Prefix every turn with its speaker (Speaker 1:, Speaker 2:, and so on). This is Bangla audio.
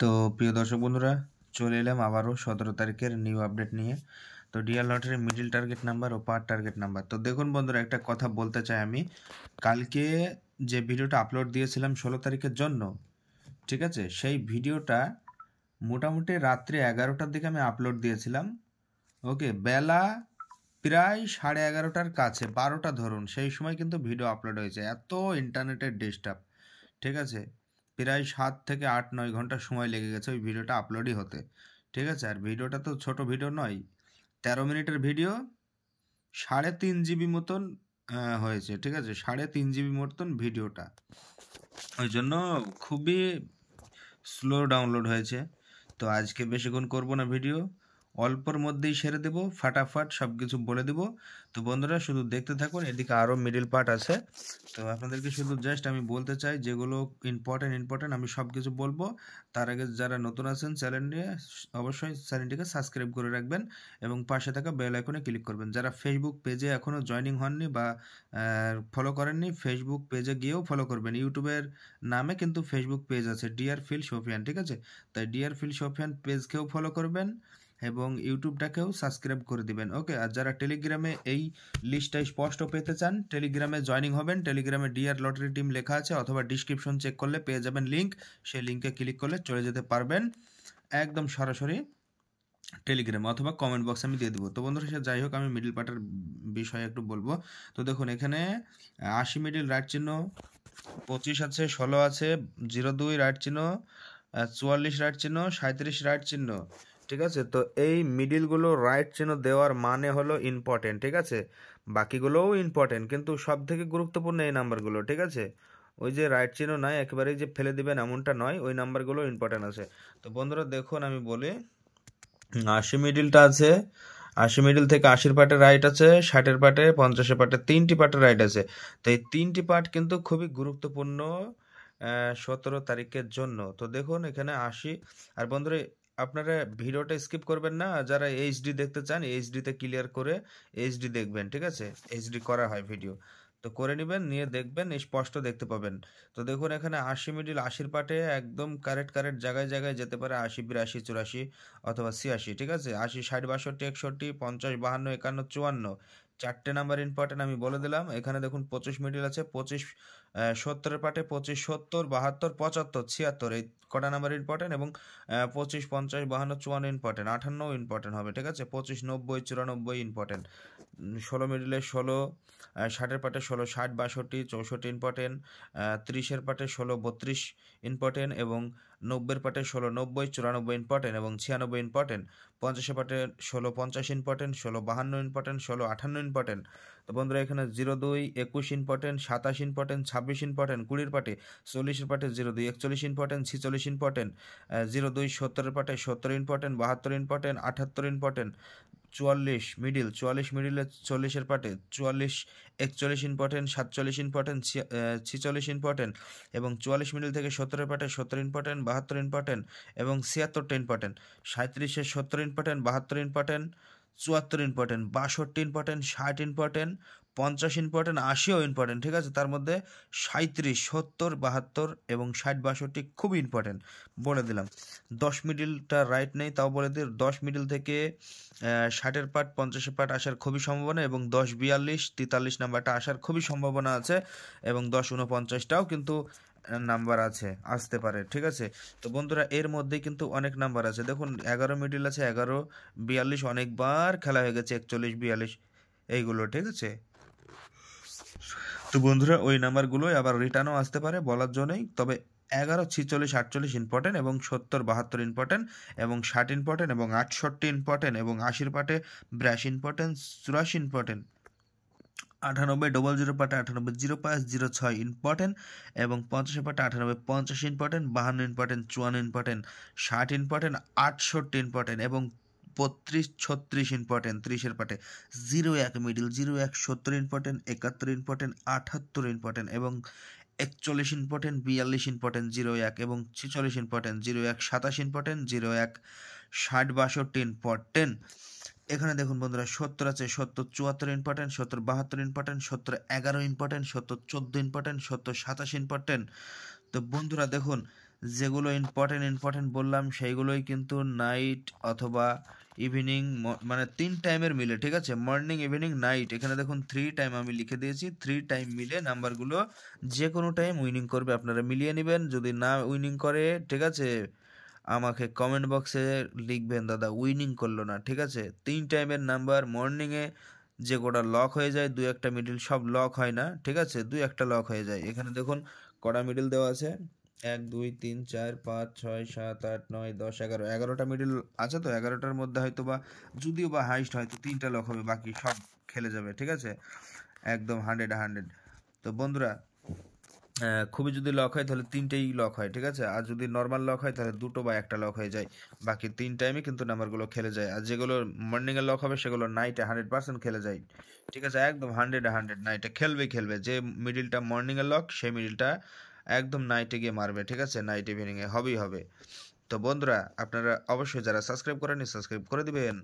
Speaker 1: তো প্রিয় দর্শক বন্ধুরা, চলে এলাম আবারও 17 তারিখের নিউ আপডেট নিয়ে। তো ডিয়ার লটারির মিডিল টার্গেট নাম্বার ও পার টার্গেট নাম্বার। তো দেখুন বন্ধুরা, একটা কথা বলতে চাই আমি। কালকে যে ভিডিওটা আপলোড দিয়েছিলাম 16 তারিখের জন্য, ঠিক আছে, সেই ভিডিওটা মোটামুটি রাত্রে 11টার দিকে আমি আপলোড দিয়েছিলাম। ওকে, বেলা প্রায় 11:30টার কাছে, 12টা ধরুন, সেই সময় কিন্তু ভিডিও আপলোড হয়েছে। এত ইন্টারনেটের ডিস্টার্ব, ঠিক আছে, প্রায় 7 থেকে 8-9 ঘন্টা সময় লেগে গেছে ওই ভিডিওটা আপলোডই হতে, ঠিক আছে। আর ভিডিওটা তো ছোট ভিডিও নয়, 13 মিনিটের ভিডিও, 3.5 GB মতন হয়েছে, ঠিক আছে, 3.5 GB মতন ভিডিওটা। ওই জন্য খুবই স্লো ডাউনলোড হয়েছে। তো আজকে বেশিক্ষণ করব না ভিডিও, অল্পর মধ্যেই সেরে দেবো, ফাটাফাট সব কিছু বলে দেবো। তো বন্ধুরা শুধু দেখতে থাকুন, এদিকে আরও মিডিল পার্ট আছে। তো আপনাদেরকে শুধু জাস্ট আমি বলতে চাই, যেগুলো ইম্পর্টেন্ট আমি সব কিছু বলবো। তার আগে যারা নতুন আছেন চ্যানেল নিয়ে, অবশ্যই চ্যানেলটিকে সাবস্ক্রাইব করে রাখবেন এবং পাশে থাকা বেল আইকনে ক্লিক করবেন। যারা ফেসবুক পেজে এখনও জয়নিং হননি বা ফলো করেননি, ফেসবুক পেজে গিয়েও ফলো করবেন। ইউটিউবের নামে কিন্তু ফেসবুক পেজ আছে, ডিয়ার ফিল সোফিয়ান, ঠিক আছে। তাই ডিয়ার ফিল সোফিয়ান পেজকেও ফলো করবেন এবং ইউটিউবটাকেও সাবস্ক্রাইব করে দিবেন। ওকে, আর যারা টেলিগ্রামে এই লিস্টটা স্পষ্ট পেতে চান, টেলিগ্রামে জয়নিং হবেন। টেলিগ্রামে ডিয়ার লটারি টিম লেখা আছে, অথবা ডিসক্রিপশন চেক করলে পেয়ে যাবেন লিঙ্ক। সেই লিঙ্কে ক্লিক করলে চলে যেতে পারবেন একদম সরাসরি টেলিগ্রামে, অথবা কমেন্ট বক্সে আমি দিয়ে দেবো। তো বন্ধুরা, সে যাই হোক, আমি মিডিল পার্টের বিষয়ে একটু বলবো। তো দেখুন, এখানে 80 মিডিল রাইট চিহ্ন, 25 আছে, 16 আছে, 02 রাইট চিহ্ন, 44 রাইট চিহ্ন, 37 রাইট চিহ্ন, ঠিক আছে। তো এই মিডিলগুলো রাইট চিহ্ন দেওয়ার মানে হলো ইম্পর্টেন্ট, ঠিক আছে। বাকিগুলোও ইম্পর্টেন্ট, কিন্তু সব থেকে গুরুত্বপূর্ণ এই নাম্বারগুলো, ঠিক আছে। ওই যে রাইট চিহ্ন নয় একেবারেই যে ফেলে দিবেন এমনটা নয়, ওই নাম্বারগুলো ইম্পর্টেন্ট আছে। তো বন্ধুরা দেখুন, আমি বলি, 80 মিডিলটা আছে, 80 মিডিল থেকে 80-র পার্টে রাইট আছে, 60-এর পার্টে, 50-এর পার্টে, 3টি পার্টে রাইট আছে। তো এই 3টি পার্ট কিন্তু খুবই গুরুত্বপূর্ণ 17 তারিখের জন্য। তো দেখুন এখানে 80। আর বন্ধুরা, আপনারা ভিডিওটা স্কিপ করবেন না। যারা এইচডি দেখতে চান, এইচডিতে ক্লিয়ার করে এইচডি দেখবেন, ঠিক আছে। এইচডি করা হয় ভিডিও, তো করে নেবেন, নিয়ে দেখবেন, স্পষ্ট দেখতে পাবেন। তো দেখুন এখানে 80 মিডিল, 80-র পার্টে একদম কারেক্ট জায়গায় জায়গায় যেতে পারে, 80, 82, 84 অথবা 86, ঠিক আছে। 80, 60, 62, 61, 50, 52, 51, 54, 4টে নাম্বার ইম্পর্টেন্ট আমি বলে দিলাম। এখানে দেখুন 25 মিডিল আছে, 25, 70-এর পার্টে 25, 70, 72, 75, 76, এই কটা নাম্বার ইম্পর্টেন্ট। এবং 25, 50, 52, 54 ইম্পর্টেন্ট, 58 ইম্পর্টেন্ট হবে, ঠিক আছে। 25, 90, 94 ইম্পর্টেন্ট। 16 মিডিলে 16, 60-এর পার্টে 16, 60, 62, 64 ইম্পর্টেন্ট, 30-এর পার্টে 16, 32 ইম্পর্টেন্ট, এবং 90-এর পার্টে 16, 90, 94 ইম্পর্টেন্ট এবং 96 ইম্পর্টেন্ট। 50-এর পার্টে 16, 50 ইম্পর্টেন্ট, 16, 52 ইম্পর্টেন্ট, 16, 58 ইম্পর্টেন্ট। তো বন্ধুরা এখানে 02, 21 ইম্পর্টেন্ট, 27 ইম্পর্টেন্ট, 26 ইম্পর্টেন্ট। 20-এর পার্টে 40-এর পার্টে 02, 41 ইম্পর্টেন্ট, 46 ইম্পর্টেন্ট, 02, 70-এর পার্টে 70 ইম্পর্টেন্ট, 72 ইম্পর্টেন্ট, 78 ইম্পর্টেন্ট। 44 মিডিল, 44 মিডিলে 40-এর পার্টে 44, 41 ইম্পর্টেন্ট, 47 ইম্পর্টেন্ট, 46 ইম্পর্টেন্ট, এবং 44 মিডিল থেকে 70-এর পার্টে 70 ইম্পর্টেন্ট, 72 ইম্পর্টেন্ট, এবং 76টা ইম্পর্টেন্ট। 37-এ 70 important, 72 important, 74 important, 62 important, 60 important, 50 important, 80ও ইম্পর্টেন্ট, ঠিক আছে। তার মধ্যে 37, 70, 72 এবং 60, 62 খুবই ইম্পর্টেন্ট বলে দিলাম। 10 মিডিলটা রাইট নেই, তাও বলে দিই। 10 মিডিল থেকে 60-এর পার্ট, 50-এর পার্ট আসার খুবই সম্ভাবনা, এবং 10, 42, 43 নাম্বারটা আসার খুবই সম্ভাবনা আছে, এবং 10, 49টাও কিন্তু নাম্বার আছে, আসতে পারে, ঠিক আছে। তো বন্ধুরা এর মধ্যেই কিন্তু অনেক নাম্বার আছে। দেখুন 11 মিডিল আছে, 11, 42 অনেকবার খেলা হয়ে গেছে, 41, 42 এইগুলো, ঠিক আছে। তো বন্ধুরা ওই নাম্বারগুলোই আবার রিটার্নও আসতে পারে, বলার জন্যই। তবে 11, 46, 48 ইম্পর্টেন্ট, এবং 70, 72 ইম্পর্টেন্ট, এবং 60 ইম্পর্টেন্ট, এবং 68 ইম্পর্টেন্ট, এবং 80-র পার্টে 82 ইম্পর্টেন্ট, 84 ইম্পর্টেন্ট, 98, 00 পার্টে 98, 05, 06 ইম্পর্টেন্ট, এবং 50-এর পার্টে 98, 50 important, 52 important, 54 important, 60 important, 68 important, এবং 32, 36 ইম্পর্টেন্ট। 30-এর পার্টে 01 মিডিল, 01, 70 ইম্পর্টেন্ট, 71 ইম্পর্টেন্ট, 78 ইম্পর্টেন্ট, এবং 41 ইম্পর্টেন্ট, 42 ইম্পর্টেন্ট, 01, এবং 46 ইম্পর্টেন্ট, 01, 27 ইম্পর্টেন্ট, 01, 60, 62 ইম্পর্টেন্ট। এখানে দেখুন বন্ধুরা 70 আছে, 70, 74 important, 70, 72 important, 70, 11 important, 70, 14 important, 70, 27 important. তো বন্ধুরা দেখুন যেগুলো ইম্পর্টেন্ট বললাম সেইগুলোই কিন্তু নাইট অথবা ইভিনিং, মানে 3 টাইমের মিলে, ঠিক আছে? মর্নিং, ইভিনিং, নাইট, এখানে দেখুন 3 টাইম আমি লিখে দিয়েছি। 3 টাইম মিলে নাম্বারগুলো যে কোনো টাইম উইনিং করবে, আপনারা মিলিয়ে নেবেন। যদি না উইনিং করে, ঠিক আছে, আমাকে কমেন্ট বক্সে লিখবেন দাদা উইনিং করলো না, ঠিক আছে? 3 টাইমের নাম্বার মর্নিংয়ে যে কটা লক হয়ে যায়, 2-1টা মিডিল, সব লক হয় না, ঠিক আছে? 2-1টা লক হয়ে যায়। এখানে দেখুন কটা মিডিল দেওয়া আছে, 1 2 3 4 5 6 7 8 9 10 11, 11টা মিডিল আছে। তো 11টার মধ্যে হয়তো বা, যদিও বা হাইস্ট হয়তো 3টা লক হবে, বাকি সব খেলে যাবে, ঠিক আছে? একদম 100 তো বন্ধুরা, খুবই যদি লক হয় তাহলে 3টেই লক হয়, ঠিক আছে? আর যদি নর্মাল লক হয় তাহলে 2টো বা 1টা লক হয়ে যায়। বাকি 3 টাইমে কিন্তু নাম্বারগুলো খেলে যায়। আর যেগুলো মর্নিংয়ে লক হবে সেগুলো নাইটে 100% খেলে যায়, ঠিক আছে? একদম 100 নাইটে খেলবে। যে মিডিলটা মর্নিংয়ে লক সেই মিডিলটা একদম নাইটে গিয়ে মারবে, ঠিক আছে? নাইট ইভিনিংয়ে হবেই হবে। তো বন্ধুরা, আপনারা অবশ্যই যারা সাবস্ক্রাইব করেননি সাবস্ক্রাইব করে দিবেন।